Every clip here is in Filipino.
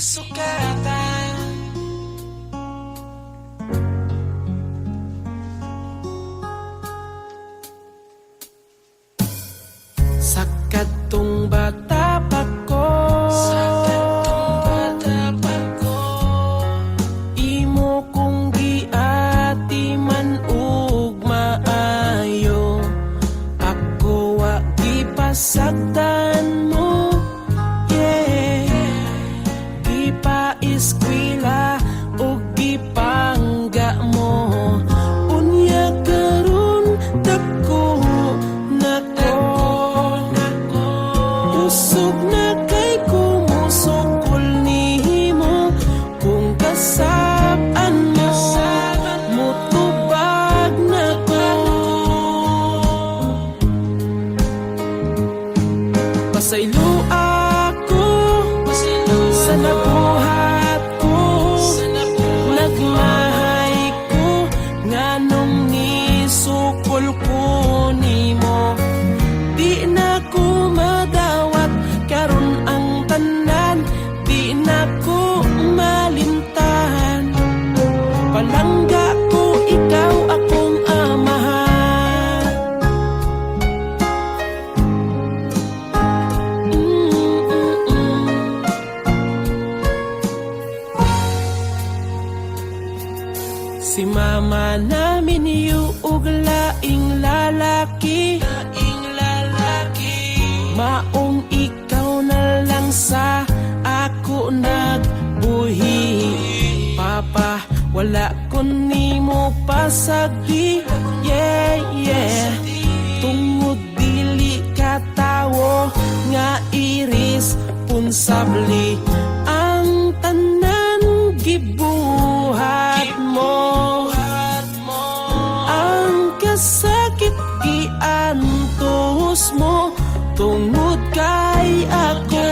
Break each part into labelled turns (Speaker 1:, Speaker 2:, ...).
Speaker 1: sukatan. Sa kadtong bata pa ko, imo kong giati man ug maayo. Ako wa gipasagdan mo, eskwela o gipangga mo. Unya karon dako nako, usog na kay kumusukol nimo. Kung kasab-an mo, mutubag nako. Pasaylo ako sa nabuhat ko, nagmahay ko, nganong nisukol ko nimo. Di na ko madawat karon ang tanan, di na ko malimtan. Palangga ko, ikaw akong amahan. Si mama namin yuog laing lalaki, maong ikaw na lang sa ako nagbuhi. Papa, wala ko nimo pasagi, tungod dili ka tawo nga irresponsable. Ang tanan gibuhat mo, ang kasakit giantos mo. Tungod kay ako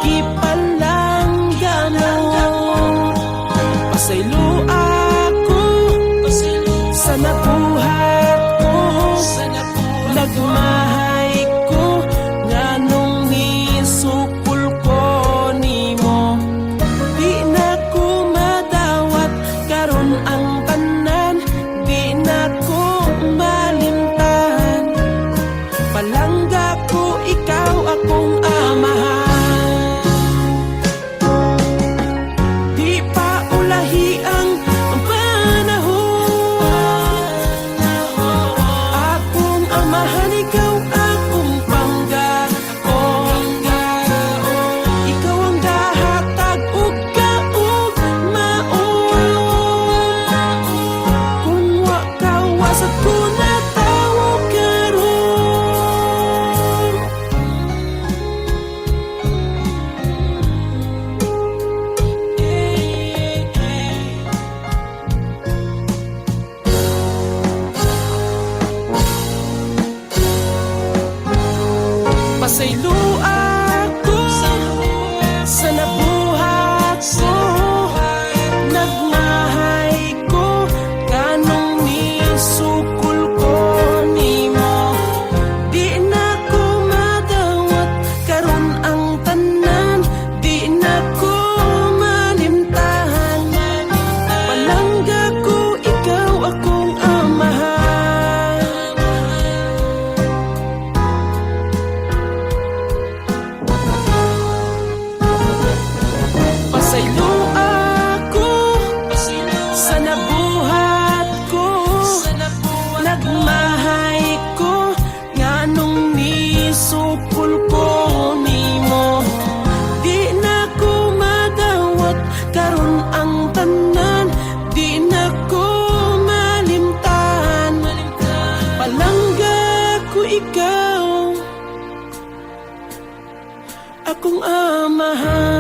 Speaker 1: gipalangga mo. Pasaylo ako sa nabuhat ko, nagmahay ko, nganong nisukol ko nimo. Di na ko madawat karon ang tanan, di na ko malimtan. Palangga ko, ikaw akong amahan. Di pa ulahi ang panahon, akong amahan, ikaw akong panggaon. Ikaw ang gahatag ug kaugmaon. Kung wa ka wasat ko na tawo karon. Pasaylo ako sa nabuhat ko, nagmahay ko, kanong nisukol ko nimo. Di na ko madawat karon ang tanan, di na ko malimtahan. Palangga ko, ikaw akong amahan. Pasaylo ako sa nabuhat ko, nagmahay ko, nganong nisukol ko nimo. Di na ko madawat karon ang tanan, di na ko malimtan. Palangga ko, ikaw akong amahan.